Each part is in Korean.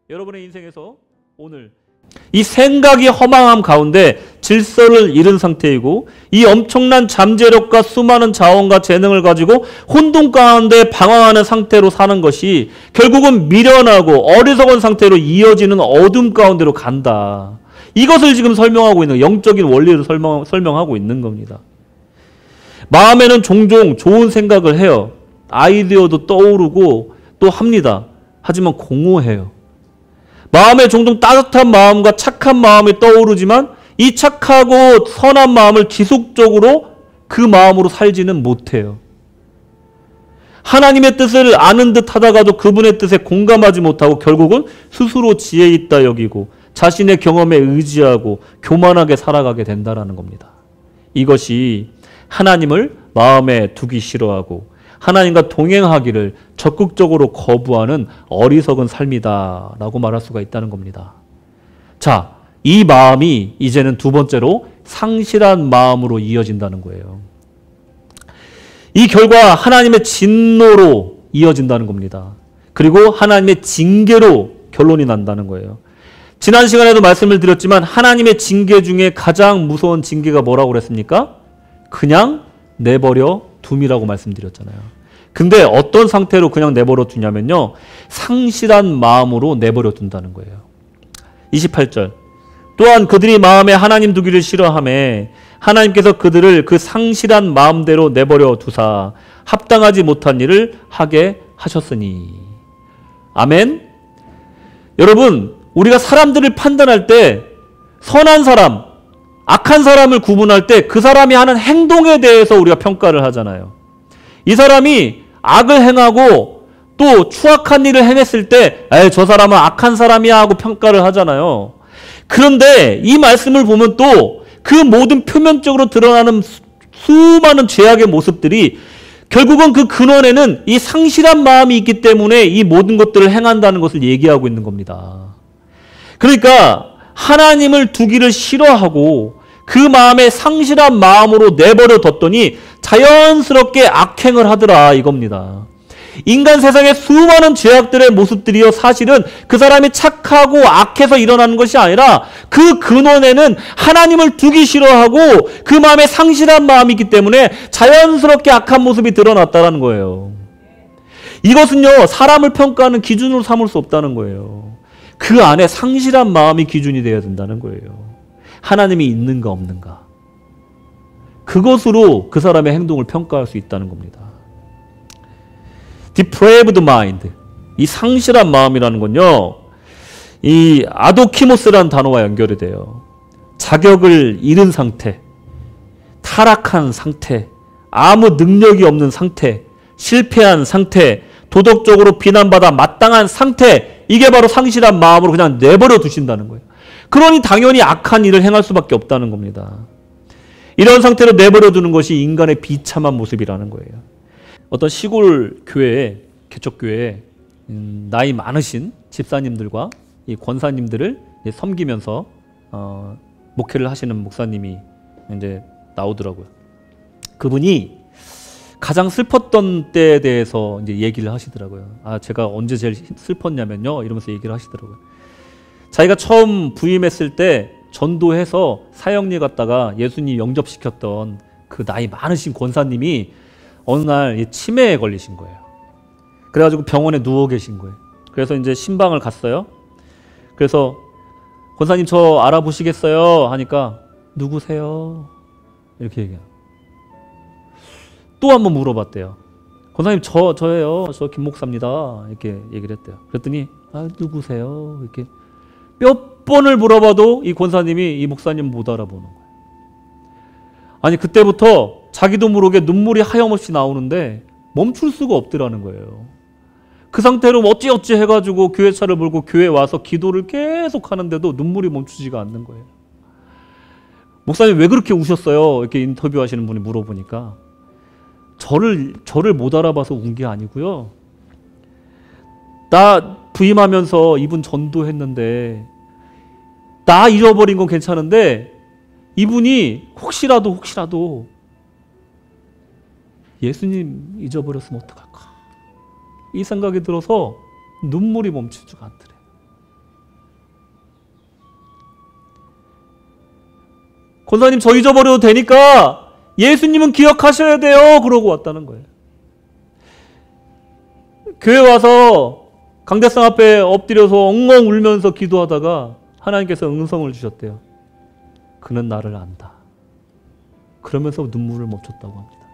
여러분의 인생에서 오늘 이 생각이 허망함 가운데 질서를 잃은 상태이고 이 엄청난 잠재력과 수많은 자원과 재능을 가지고 혼돈 가운데 방황하는 상태로 사는 것이 결국은 미련하고 어리석은 상태로 이어지는 어둠 가운데로 간다. 이것을 지금 설명하고 있는, 영적인 원리를 설명하고 있는 겁니다. 마음에는 종종 좋은 생각을 해요. 아이디어도 떠오르고 또 합니다. 하지만 공허해요. 마음에 종종 따뜻한 마음과 착한 마음이 떠오르지만 이 착하고 선한 마음을 지속적으로 그 마음으로 살지는 못해요. 하나님의 뜻을 아는 듯 하다가도 그분의 뜻에 공감하지 못하고 결국은 스스로 지혜 있다 여기고 자신의 경험에 의지하고 교만하게 살아가게 된다는 겁니다. 이것이 하나님을 마음에 두기 싫어하고 하나님과 동행하기를 적극적으로 거부하는 어리석은 삶이다 라고 말할 수가 있다는 겁니다. 자, 이 마음이 이제는 두 번째로 상실한 마음으로 이어진다는 거예요. 이 결과 하나님의 진노로 이어진다는 겁니다. 그리고 하나님의 징계로 결론이 난다는 거예요. 지난 시간에도 말씀을 드렸지만 하나님의 징계 중에 가장 무서운 징계가 뭐라고 그랬습니까? 그냥 내버려 둠이라고 말씀드렸잖아요. 근데 어떤 상태로 그냥 내버려 두냐면요. 상실한 마음으로 내버려 둔다는 거예요. 28절. 또한 그들이 마음에 하나님 두기를 싫어하매 하나님께서 그들을 그 상실한 마음대로 내버려 두사 합당하지 못한 일을 하게 하셨으니. 아멘. 여러분, 우리가 사람들을 판단할 때 선한 사람, 악한 사람을 구분할 때 그 사람이 하는 행동에 대해서 우리가 평가를 하잖아요. 이 사람이 악을 행하고 또 추악한 일을 행했을 때 저 사람은 악한 사람이야 하고 평가를 하잖아요. 그런데 이 말씀을 보면 또 그 모든 표면적으로 드러나는 수많은 죄악의 모습들이 결국은 그 근원에는 이 상실한 마음이 있기 때문에 이 모든 것들을 행한다는 것을 얘기하고 있는 겁니다. 그러니까 하나님을 두기를 싫어하고 그 마음에 상실한 마음으로 내버려 뒀더니 자연스럽게 악행을 하더라 이겁니다. 인간 세상의 수많은 죄악들의 모습들이요 사실은 그 사람이 착하고 악해서 일어나는 것이 아니라 그 근원에는 하나님을 두기 싫어하고 그 마음에 상실한 마음이 있기 때문에 자연스럽게 악한 모습이 드러났다는 거예요. 이것은요 사람을 평가하는 기준으로 삼을 수 없다는 거예요. 그 안에 상실한 마음이 기준이 되어야 된다는 거예요. 하나님이 있는가 없는가. 그것으로 그 사람의 행동을 평가할 수 있다는 겁니다. depraved mind. 이 상실한 마음이라는 건요. 이 아도키모스라는 단어와 연결이 돼요. 자격을 잃은 상태, 타락한 상태, 아무 능력이 없는 상태, 실패한 상태, 도덕적으로 비난받아 마땅한 상태, 이게 바로 상실한 마음으로 그냥 내버려 두신다는 거예요. 그러니 당연히 악한 일을 행할 수밖에 없다는 겁니다. 이런 상태로 내버려 두는 것이 인간의 비참한 모습이라는 거예요. 어떤 시골 교회에, 개척교회에 나이 많으신 집사님들과 이 권사님들을 섬기면서 목회를 하시는 목사님이 이제 나오더라고요. 그분이 가장 슬펐던 때에 대해서 이제 얘기를 하시더라고요. 제가 언제 제일 슬펐냐면요. 이러면서 얘기를 하시더라고요. 자기가 처음 부임했을 때 전도해서 사형리 갔다가 예수님 영접시켰던 그 나이 많으신 권사님이 어느 날 치매에 걸리신 거예요. 그래가지고 병원에 누워 계신 거예요. 그래서 이제 신방을 갔어요. 그래서 권사님 저 알아보시겠어요? 하니까 누구세요? 이렇게 얘기해요. 또 한번 물어봤대요. 권사님 저예요. 저 김 목사입니다. 이렇게 얘기를 했대요. 그랬더니 누구세요? 이렇게 몇 번을 물어봐도 이 권사님이 이 목사님 못 알아보는 거예요. 아니 그때부터 자기도 모르게 눈물이 하염없이 나오는데 멈출 수가 없더라는 거예요. 그 상태로 어찌어찌 해가지고 교회차를 몰고 교회에 와서 기도를 계속 하는데도 눈물이 멈추지가 않는 거예요. 목사님 왜 그렇게 우셨어요? 이렇게 인터뷰하시는 분이 물어보니까 저를 못 알아봐서 운 게 아니고요. 부임하면서 이분 전도했는데 나 잃어버린 건 괜찮은데 이분이 혹시라도 예수님 잊어버렸으면 어떡할까? 이 생각이 들어서 눈물이 멈추지가 않더래. 권사님 저 잊어버려도 되니까 예수님은 기억하셔야 돼요. 그러고 왔다는 거예요. 교회 와서 강대상 앞에 엎드려서 엉엉 울면서 기도하다가 하나님께서 응성을 주셨대요. 그는 나를 안다. 그러면서 눈물을 멈췄다고 합니다.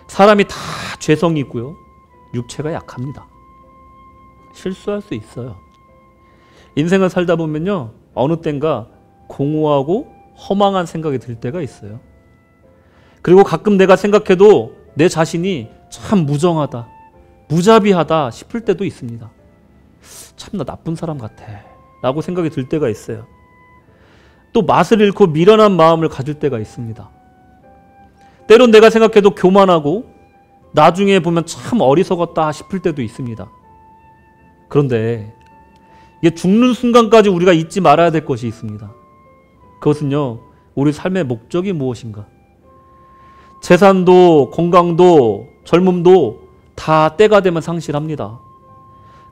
사람이 다 죄성이 있고요. 육체가 약합니다. 실수할 수 있어요. 인생을 살다 보면요. 어느 땐가 공허하고 허망한 생각이 들 때가 있어요. 그리고 가끔 내가 생각해도 내 자신이 참 무정하다, 무자비하다 싶을 때도 있습니다. 참 나 나쁜 사람 같아 라고 생각이 들 때가 있어요. 또 맛을 잃고 미련한 마음을 가질 때가 있습니다. 때론 내가 생각해도 교만하고 나중에 보면 참 어리석었다 싶을 때도 있습니다. 그런데 이게 죽는 순간까지 우리가 잊지 말아야 될 것이 있습니다. 그것은요, 우리 삶의 목적이 무엇인가? 재산도 건강도 젊음도 다 때가 되면 상실합니다.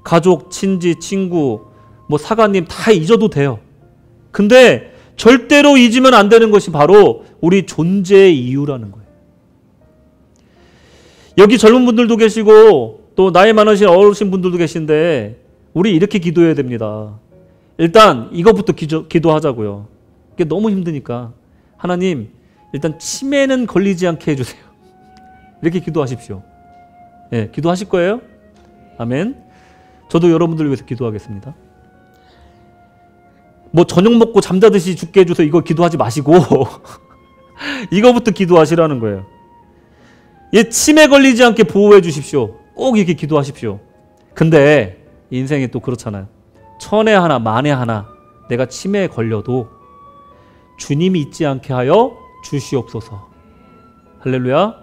가족, 친지, 친구, 사관님 다 잊어도 돼요. 근데 절대로 잊으면 안 되는 것이 바로 우리 존재의 이유라는 거예요. 여기 젊은 분들도 계시고 또 나이 많으신 어르신 분들도 계신데 우리 이렇게 기도해야 됩니다. 일단 이것부터 기도하자고요. 이게 너무 힘드니까 하나님 일단 치매는 걸리지 않게 해주세요. 이렇게 기도하십시오. 예, 기도하실 거예요? 아멘. 저도 여러분들을 위해서 기도하겠습니다. 저녁 먹고 잠자듯이 죽게 해줘서 이거 기도하지 마시고 이거부터 기도하시라는 거예요. 얘 치매 걸리지 않게 보호해 주십시오. 꼭 이렇게 기도하십시오. 근데 인생이 또 그렇잖아요. 천에 하나 만에 하나 내가 치매에 걸려도 주님이 잊지 않게 하여 주시옵소서. 할렐루야.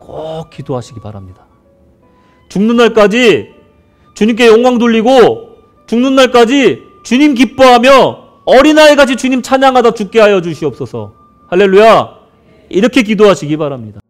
꼭 기도하시기 바랍니다. 죽는 날까지 주님께 영광 돌리고 죽는 날까지 주님 기뻐하며 어린아이같이 주님 찬양하다 죽게 하여 주시옵소서. 할렐루야. 이렇게 기도하시기 바랍니다.